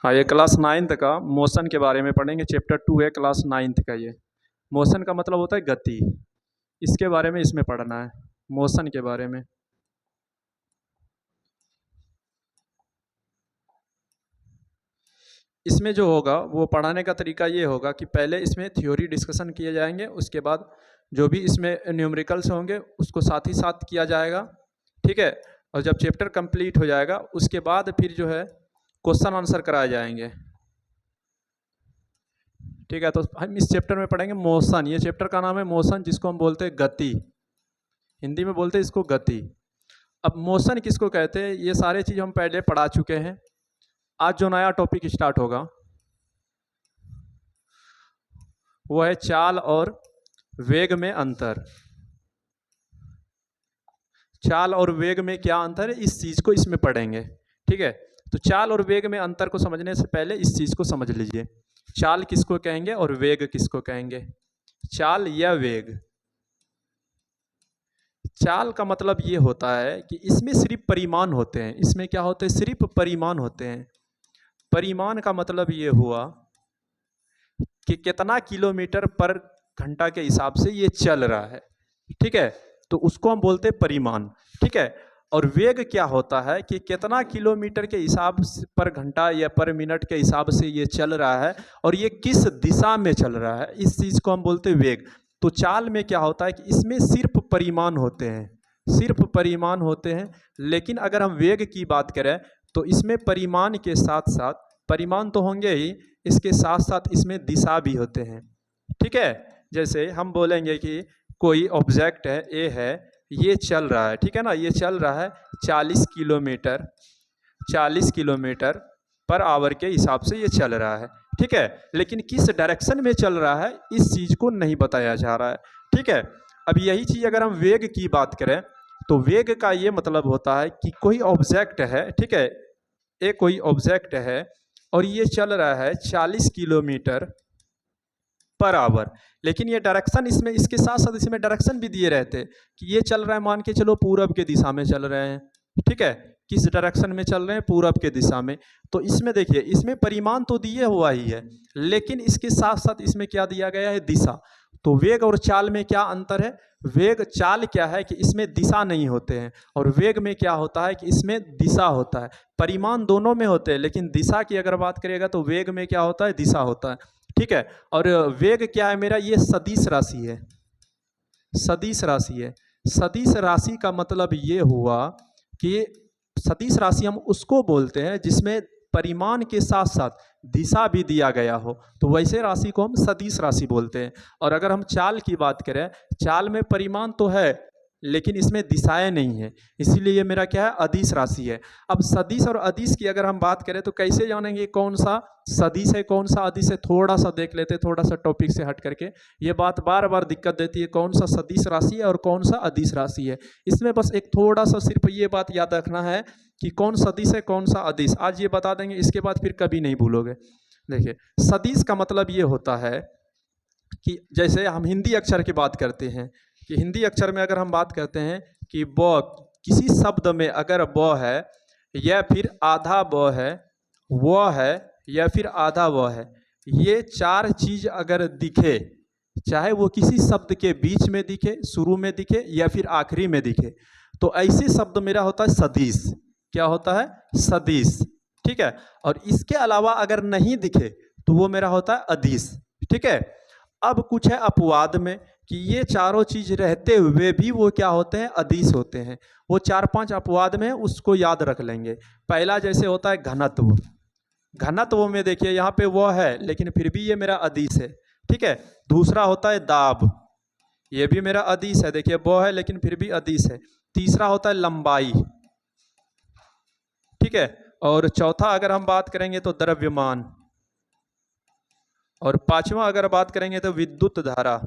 हाँ, ये class 9th का मोशन के बारे में पढ़ेंगे। चैप्टर 2 है क्लास 9th का ये। मोशन का मतलब होता है गति। इसके बारे में इसमें पढ़ना है, मोशन के बारे में। इसमें जो होगा वो पढ़ाने का तरीका ये होगा कि पहले इसमें थ्योरी डिस्कशन किए जाएंगे, उसके बाद जो भी इसमें न्यूमेरिकल्स होंगे उसको साथ ही साथ किया जाएगा, ठीक है। और जब चैप्टर कंप्लीट हो जाएगा उसके बाद फिर जो है क्वेश्चन आंसर कराए जाएंगे, ठीक है। तो हम इस चैप्टर में पढ़ेंगे मोशन। ये चैप्टर का नाम है मोशन, जिसको हम बोलते हैं गति, हिंदी में बोलते हैं इसको गति। अब मोशन किसको कहते हैं ये सारे चीज़ हम पहले पढ़ा चुके हैं। आज जो नया टॉपिक स्टार्ट होगा वो है चाल और वेग में अंतर। चाल और वेग में क्या अंतर है, इस चीज़ को इसमें पढ़ेंगे, ठीक है। तो चाल और वेग में अंतर को समझने से पहले इस चीज़ को समझ लीजिए। चाल किसको कहेंगे और वेग किसको कहेंगे। चाल या वेग, चाल का मतलब ये होता है कि इसमें सिर्फ परिमाण होते हैं। इसमें क्या होते हैं, सिर्फ परिमाण होते हैं। परिमाण का मतलब ये हुआ कि कितना किलोमीटर पर घंटा के हिसाब से ये चल रहा है, ठीक है। तो उसको हम बोलते हैं परिमाण, ठीक है। और वेग क्या होता है कि कितना किलोमीटर के हिसाब पर घंटा या पर मिनट के हिसाब से ये चल रहा है और ये किस दिशा में चल रहा है, इस चीज़ को हम बोलते हैं वेग। तो चाल में क्या होता है कि इसमें सिर्फ परिमाण होते हैं, सिर्फ परिमाण होते हैं। लेकिन अगर हम वेग की बात करें तो इसमें परिमाण के साथ साथ, परिमाण तो होंगे ही, इसके साथ साथ इसमें दिशा भी होते हैं, ठीक है। जैसे हम बोलेंगे कि कोई ऑब्जेक्ट है, ए है, ये चल रहा है, ठीक है ना, ये चल रहा है 40 किलोमीटर, 40 किलोमीटर पर आवर के हिसाब से ये चल रहा है, ठीक है। लेकिन किस डायरेक्शन में चल रहा है इस चीज़ को नहीं बताया जा रहा है, ठीक है। अब यही चीज़ अगर हम वेग की बात करें तो वेग का ये मतलब होता है कि कोई ऑब्जेक्ट है, ठीक है, एक कोई ऑब्जेक्ट है और ये चल रहा है 40 किलोमीटर पर आवर। लेकिन ये डायरेक्शन इसमें, इसके साथ साथ इसमें डायरेक्शन भी दिए रहते हैं कि ये चल रहा है, मान के चलो पूरब के दिशा में चल रहे हैं, ठीक है। किस डायरेक्शन में चल रहे हैं, पूरब के दिशा में। तो इसमें देखिए, इसमें परिमाण तो दिए हुआ ही है, लेकिन इसके साथ साथ इसमें क्या दिया गया है, दिशा। तो वेग और चाल में क्या अंतर है, वेग चाल क्या है कि इसमें दिशा नहीं होते हैं, और वेग में क्या होता है कि इसमें दिशा होता है। परिमाण दोनों में होते हैं, लेकिन दिशा की अगर बात करिएगा तो वेग में क्या होता है, दिशा होता है, ठीक है। और वेग क्या है मेरा, ये सदिश राशि है, सदिश राशि है। सदिश राशि का मतलब ये हुआ कि सदिश राशि हम उसको बोलते हैं जिसमें परिमाण के साथ साथ दिशा भी दिया गया हो, तो वैसे राशि को हम सदिश राशि बोलते हैं। और अगर हम चाल की बात करें, चाल में परिमाण तो है लेकिन इसमें दिशाएं नहीं है, इसीलिए ये मेरा क्या है, अदिश राशि है। अब सदिश और अदिश की अगर हम बात करें तो कैसे जानेंगे कौन सा सदिश है कौन सा अदिश है, थोड़ा सा देख लेते हैं, थोड़ा सा टॉपिक से हट करके। ये बात बार बार दिक्कत देती है, कौन सा सदिश राशि है और कौन सा अदिश राशि है। इसमें बस एक थोड़ा सा सिर्फ ये बात याद रखना है कि कौन सदिश है कौन सा अदिश, आज ये बता देंगे, इसके बाद फिर कभी नहीं भूलोगे। देखिए, सदिश का मतलब ये होता है कि जैसे हम हिंदी अक्षर की बात करते हैं कि हिंदी अक्षर में अगर हम बात करते हैं कि ब, किसी शब्द में अगर ब है या फिर आधा ब है, व है या फिर आधा व है, ये चार चीज अगर दिखे, चाहे वो किसी शब्द के बीच में दिखे, शुरू में दिखे या फिर आखिरी में दिखे, तो ऐसे शब्द मेरा होता है सदिश। क्या होता है, सदिश, ठीक है। और इसके अलावा अगर नहीं दिखे तो वो मेरा होता है अदिश, ठीक है। अब कुछ है अपवाद में कि ये चारों चीज रहते हुए भी वो क्या होते हैं, अदिश होते हैं। वो 4-5 अपवाद में, उसको याद रख लेंगे। पहला जैसे होता है घनत्व, घनत्व में देखिए यहाँ पे वो है लेकिन फिर भी ये मेरा अदिश है, ठीक है। दूसरा होता है दाब, ये भी मेरा अदिश है, देखिए वो है लेकिन फिर भी अदिश है। तीसरा होता है लंबाई, ठीक है। और चौथा अगर हम बात करेंगे तो द्रव्यमान, और पांचवा अगर बात करेंगे तो विद्युत धारा।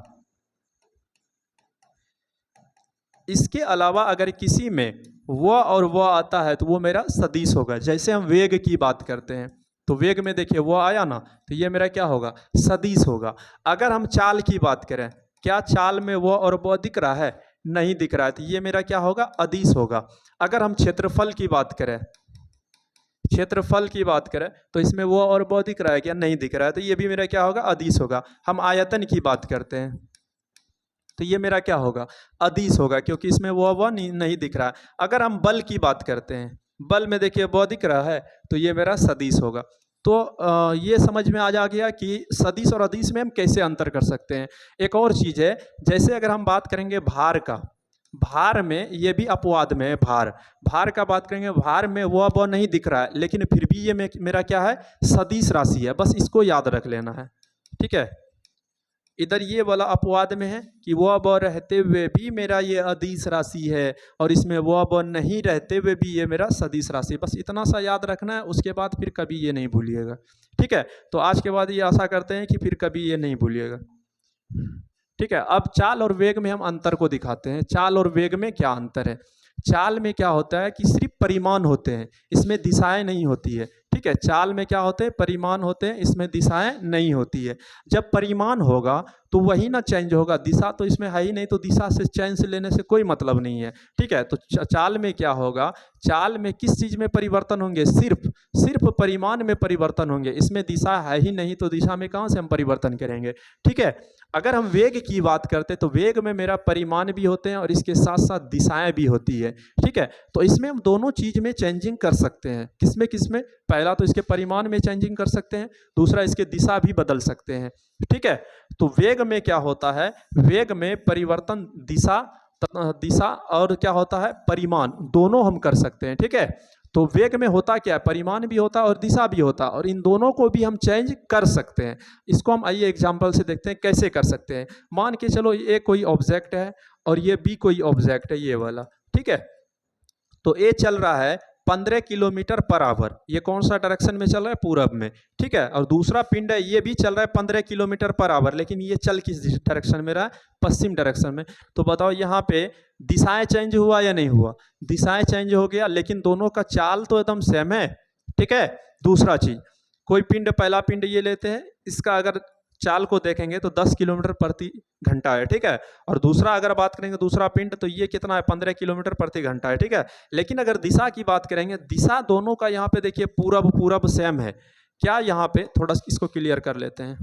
इसके अलावा अगर किसी में वह और वह आता है तो वो मेरा सदिश होगा। जैसे हम वेग की बात करते हैं तो वेग में देखिए वो आया ना, तो ये मेरा क्या होगा, सदिश होगा। अगर हम चाल की बात करें, क्या चाल में वह और वह दिख रहा है, नहीं दिख रहा है, तो ये मेरा क्या होगा, अदिश होगा। अगर हम क्षेत्रफल की बात करें, क्षेत्रफल की बात करें तो इसमें वो और वो दिख रहा है क्या? नहीं दिख रहा है, तो ये भी मेरा क्या होगा? अदिश होगा। हम आयतन की बात करते हैं तो ये मेरा क्या होगा? अदिश होगा, क्योंकि इसमें वो नहीं दिख रहा है। अगर हम बल की बात करते हैं, बल में देखिए वो दिख रहा है, तो ये मेरा सदिश होगा। तो ये समझ में आ गया कि सदिश और अदिश में हम कैसे अंतर कर सकते हैं। एक और चीज़ है, जैसे अगर हम बात करेंगे भार का, भार में ये भी अपवाद में है। भार का बात करेंगे, भार में वो नहीं दिख रहा है, लेकिन फिर भी ये मेरा क्या है? सदिश राशि है। बस इसको याद रख लेना है, ठीक है। इधर ये वाला अपवाद में है कि वो रहते हुए भी मेरा ये अदिश राशि है, और इसमें वो नहीं रहते हुए भी ये मेरा सदिश राशि। बस इतना सा याद रखना है, उसके बाद फिर कभी ये नहीं भूलिएगा, ठीक है। तो आज के बाद ये आशा करते हैं कि फिर कभी ये नहीं भूलिएगा, ठीक है। अब चाल और वेग में हम अंतर को दिखाते हैं। चाल और वेग में क्या अंतर है? चाल में क्या होता है कि सिर्फ परिमाण होते हैं, इसमें दिशाएं नहीं होती है, ठीक है। चाल में क्या होते हैं? परिमाण होते हैं, इसमें दिशाएं नहीं होती है। जब परिमाण होगा तो वही ना चेंज होगा, दिशा तो इसमें है ही नहीं, तो दिशा से चेंज लेने से कोई मतलब नहीं है, ठीक है। तो चाल में क्या होगा? चाल में किस चीज़ में परिवर्तन होंगे? सिर्फ परिमाण में परिवर्तन होंगे, इसमें दिशा है ही नहीं, तो दिशा में कहाँ से हम परिवर्तन करेंगे, ठीक है। अगर हम वेग की बात करते तो वेग में मेरा परिमाण भी होते हैं और इसके साथ साथ दिशाएं भी होती है, ठीक है। तो इसमें हम दोनों चीज में चेंजिंग कर सकते हैं। किसमें? पहला तो इसके परिमाण में चेंजिंग कर सकते हैं, दूसरा इसके दिशा भी बदल सकते हैं, ठीक है। तो वेग में क्या होता है? वेग में परिवर्तन दिशा और क्या होता है? परिमाण, दोनों हम कर सकते हैं, ठीक है। तो वेग में होता क्या है? परिमाण भी होता है और दिशा भी होता है, और इन दोनों को भी हम चेंज कर सकते हैं। इसको हम आइए एग्जांपल से देखते हैं कैसे कर सकते हैं। मान के चलो ये कोई ऑब्जेक्ट है और ये भी कोई ऑब्जेक्ट है, ये वाला, ठीक है। तो ए चल रहा है 15 किलोमीटर पर आवर, ये कौन सा डायरेक्शन में चल रहा है? पूरब में, ठीक है। और दूसरा पिंड है, ये भी चल रहा है 15 किलोमीटर पर आवर, लेकिन ये चल किस डायरेक्शन में रहा है? पश्चिम डायरेक्शन में। तो बताओ यहाँ पे दिशाएं चेंज हुआ या नहीं हुआ? दिशाएं चेंज हो गया, लेकिन दोनों का चाल तो एकदम सेम है, ठीक है। दूसरा चीज, कोई पिंड, पहला पिंड ये लेते हैं, इसका अगर चाल को देखेंगे तो 10 किलोमीटर प्रति घंटा है, ठीक है। और दूसरा अगर बात करेंगे दूसरा पिंड, तो ये कितना है? 15 किलोमीटर प्रति घंटा है, ठीक है। लेकिन अगर दिशा की बात करेंगे, दिशा दोनों का यहाँ पे देखिए पूरब सेम है क्या? यहाँ पे थोड़ा इसको क्लियर कर लेते हैं।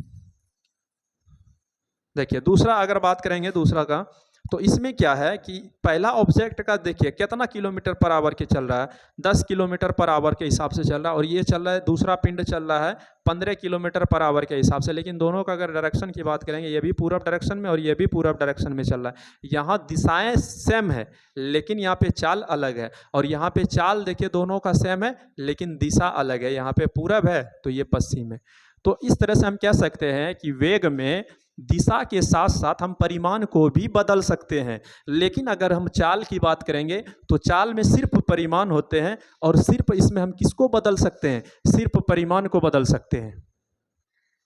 देखिए दूसरा अगर बात करेंगे दूसरा का, तो इसमें क्या है कि पहला ऑब्जेक्ट का देखिए कितना किलोमीटर पर आवर के चल रहा है? 10 किलोमीटर पर आवर के हिसाब से चल रहा है, और ये चल रहा है, दूसरा पिंड चल रहा है 15 किलोमीटर पर आवर के हिसाब से। लेकिन दोनों का अगर डायरेक्शन की बात करेंगे, ये भी पूरब डायरेक्शन में और ये भी पूरब डायरेक्शन में चल रहा है। यहाँ दिशाएं सेम है, लेकिन यहाँ पे चाल अलग है, और यहाँ पे चाल देखिए दोनों का सेम है, लेकिन दिशा अलग है। यहाँ पे पूरब है तो ये पश्चिम है। तो इस तरह से हम कह सकते हैं कि वेग में दिशा के साथ साथ हम परिमाण को भी बदल सकते हैं। लेकिन अगर हम चाल की बात करेंगे तो चाल में सिर्फ परिमाण होते हैं, और सिर्फ इसमें हम किसको बदल सकते हैं? सिर्फ परिमाण को बदल सकते हैं।